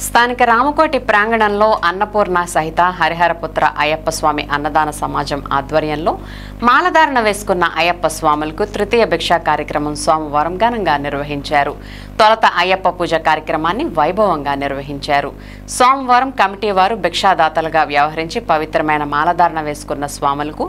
స్థానిక రామకోటి ప్రాంగణంలో అన్నపూర్ణ సహిత హరిహరపుత్ర అయ్యప్ప స్వామి అన్నదాన సమాజం ఆధ్వర్యంలో మాలధారణ వేసుకున్న అయ్యప్ప స్వాములకు తృతీయ భిక్షా కార్యక్రమం సోమవారం ఘనంగా నిర్వహించారు. తొలత అయ్యప్ప పూజ కార్యక్రమాన్ని వైభవంగా నిర్వహించారు. సోమవారం కమిటీ వారు భిక్షాదాతలుగా వ్యవహరించి పవిత్రమైన మాలధారణ వేసుకున్న స్వాములకు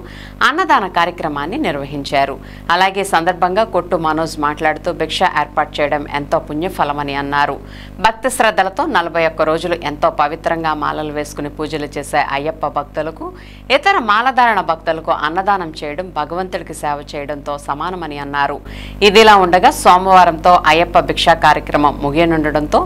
అన్నదాన కార్యక్రమాన్ని నిర్వహించారు. అలాగే సందర్భంగా కొట్టు మనోజ్ మాట్లాడుతూ భిక్ష ఏర్పాటు చేయడం ఎంతో పుణ్యఫలమని అన్నారు. భక్తి శ్రద్ధలతో 41 రోజులు ఎంతో పవిత్రంగా మాలలు వేసుకుని పూజలు చేసే అయ్యప్ప భక్తులకు ఇతర మాలధారణ భక్తులకు అన్నదానం చేయడం భగవంతుడికి సేవ చేయడంతో సమానమని అన్నారు. ఇదిలా ఉండగా సోమవారంతో అయ్యప్ప భిక్షా కార్యక్రమం ముగియనుండడంతో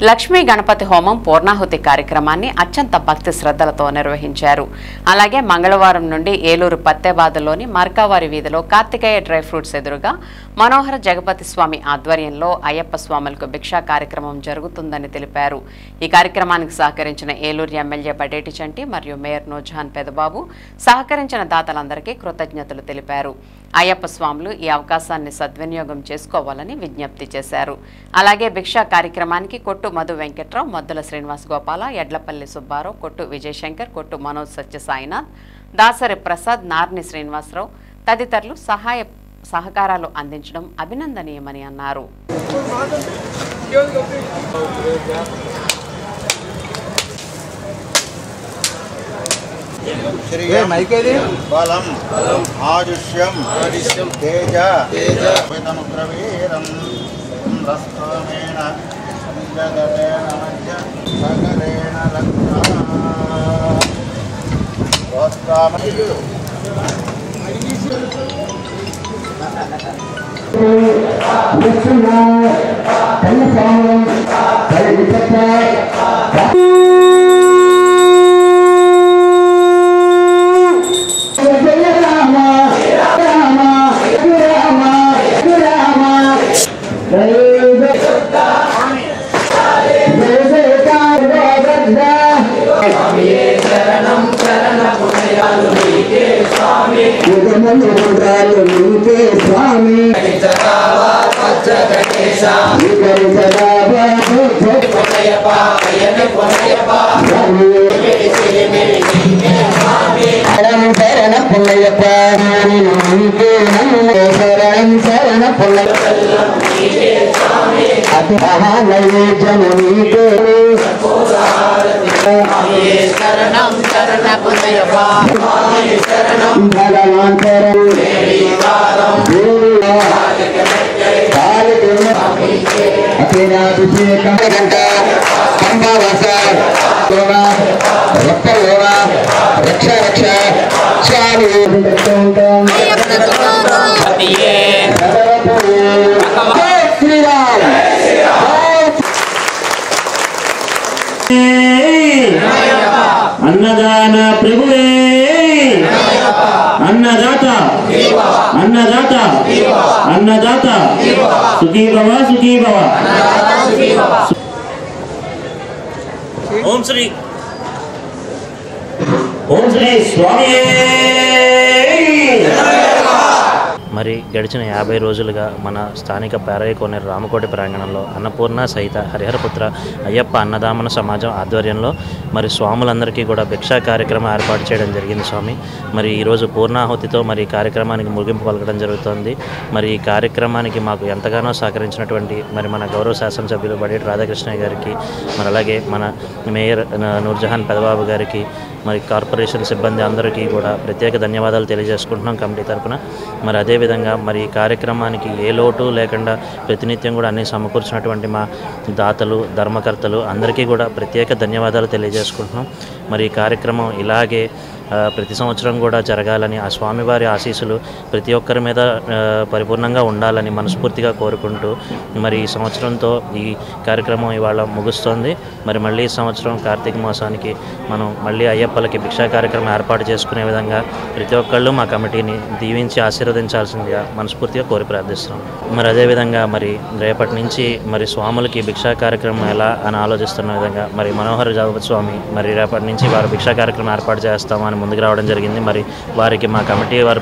లక్ష్మీ గణపతి హోమం పూర్ణాహుతి కార్యక్రమాన్ని అత్యంత భక్తి శ్రద్ధలతో నిర్వహించారు. అలాగే మంగళవారం నుండి ఏలూరు పత్తేబాదలోని మార్కావారి వీధిలో కార్తికేయ డ్రై ఫ్రూట్స్ ఎదురుగా మనోహర జగపతి స్వామి ఆధ్వర్యంలో అయ్యప్ప స్వాములకు భిక్షా కార్యక్రమం జరుగుతుందని తెలిపారు. ఈ కార్యక్రమానికి సహకరించిన ఏలూరు ఎమ్మెల్యే బడేటి చంటి మరియు మేయర్ నూర్జహాన్ పెదబాబు సహకరించిన దాతలందరికీ కృతజ్ఞతలు తెలిపారు. అయ్యప్ప స్వాములు ఈ అవకాశాన్ని సద్వినియోగం చేసుకోవాలని విజ్ఞప్తి చేశారు. అలాగే భిక్షా కార్యక్రమానికి కొట్టు మధు వెంకట్రావు, మద్దుల శ్రీనివాస్ గోపాల, ఎడ్లపల్లి సుబ్బారావు, కొట్టు విజయశంకర్, కొట్టు మనోజ్ సత్యసాయినాథ్, దాసరి ప్రసాద్, నార్ని శ్రీనివాసరావు తదితరులు సహకారాలు అందించడం అభినందనీయమని అన్నారు. బలం ఆయుష్యం తేజ వేదనుగ్రవీరం రస్తమేన జగదేన మధ్య సగరేణ अन्नदान प्रभुवे अन्नदाता अन्नदाता अन्नदाता सुखी भव ओम श्री स्वामी మరి గడిచిన 50 రోజులుగా మన స్థానిక పేరయ్యకోనేరు రామకోటి ప్రాంగణంలో అన్నపూర్ణ సహిత హరిహరపుత్ర అయ్యప్ప అన్నదామన సమాజం ఆధ్వర్యంలో మరి స్వాములందరికీ కూడా భిక్షా కార్యక్రమం ఏర్పాటు చేయడం జరిగింది. స్వామి మరి ఈరోజు పూర్ణాహుతితో మరి కార్యక్రమానికి ముగింపు పలకడం జరుగుతోంది. మరి ఈ కార్యక్రమానికి మాకు ఎంతగానో సహకరించినటువంటి మరి మన గౌరవ శాసనసభ్యులు బడేటి రాధాకృష్ణయ్య గారికి, మరి అలాగే మన మేయర్ నూర్జహాన్ పెదబాబు గారికి, మరి కార్పొరేషన్ సిబ్బంది అందరికీ కూడా ప్రత్యేక ధన్యవాదాలు తెలియజేసుకుంటున్నాం కమిటీ తరఫున. మరి అదేవిధంగా మరి ఈ కార్యక్రమానికి ఏ లోటు లేకుండా ప్రతినిత్యం కూడా అన్ని సమకూర్చినటువంటి మా దాతలు, ధర్మకర్తలు అందరికీ కూడా ప్రత్యేక ధన్యవాదాలు తెలియజేసుకుంటున్నాం. మరి ఈ కార్యక్రమం ఇలాగే ప్రతి సంవత్సరం కూడా జరగాలని, ఆ స్వామివారి ఆశీస్సులు ప్రతి ఒక్కరి మీద పరిపూర్ణంగా ఉండాలని మనస్ఫూర్తిగా కోరుకుంటూ మరి ఈ సంవత్సరంతో ఈ కార్యక్రమం ఇవాళ ముగుస్తోంది. మరి మళ్ళీ ఈ సంవత్సరం కార్తీక మాసానికి మనం మళ్ళీ అయ్యప్పలకి భిక్షా కార్యక్రమం ఏర్పాటు చేసుకునే విధంగా ప్రతి ఒక్కళ్ళు మా కమిటీని దీవించి ఆశీర్వదించాల్సిందిగా మనస్ఫూర్తిగా కోరి ప్రార్థిస్తున్నాం. మరి అదేవిధంగా మరి రేపటి నుంచి మరి స్వాములకి భిక్షా కార్యక్రమం ఎలా అని ఆలోచిస్తున్న విధంగా మరి మనోహర జగపతి స్వామి మరి రేపటి నుంచి వారు భిక్షా కార్యక్రమం ఏర్పాటు చేస్తామని ముందుకు రావడం జరిగింది. మరి వారికి మా కమిటీ వారు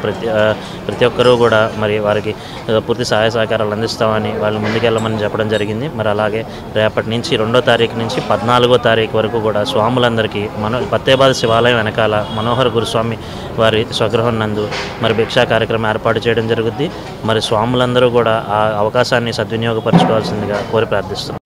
ప్రతి ఒక్కరూ కూడా మరి వారికి పూర్తి సహాయ సహకారాలు అందిస్తామని వాళ్ళు ముందుకెళ్ళమని చెప్పడం జరిగింది. మరి అలాగే రేపటి నుంచి 2వ తారీఖు నుంచి 14వ తారీఖు వరకు కూడా స్వాములందరికీ పత్తేబాద శివాలయం వెనకాల మనోహర గురుస్వామి వారి స్వగృహం నందు మరి భిక్షా కార్యక్రమం ఏర్పాటు చేయడం జరుగుద్ది. మరి స్వాములందరూ కూడా ఆ అవకాశాన్ని సద్వినియోగపరచుకోవాల్సిందిగా కోరి ప్రార్థిస్తున్నాం.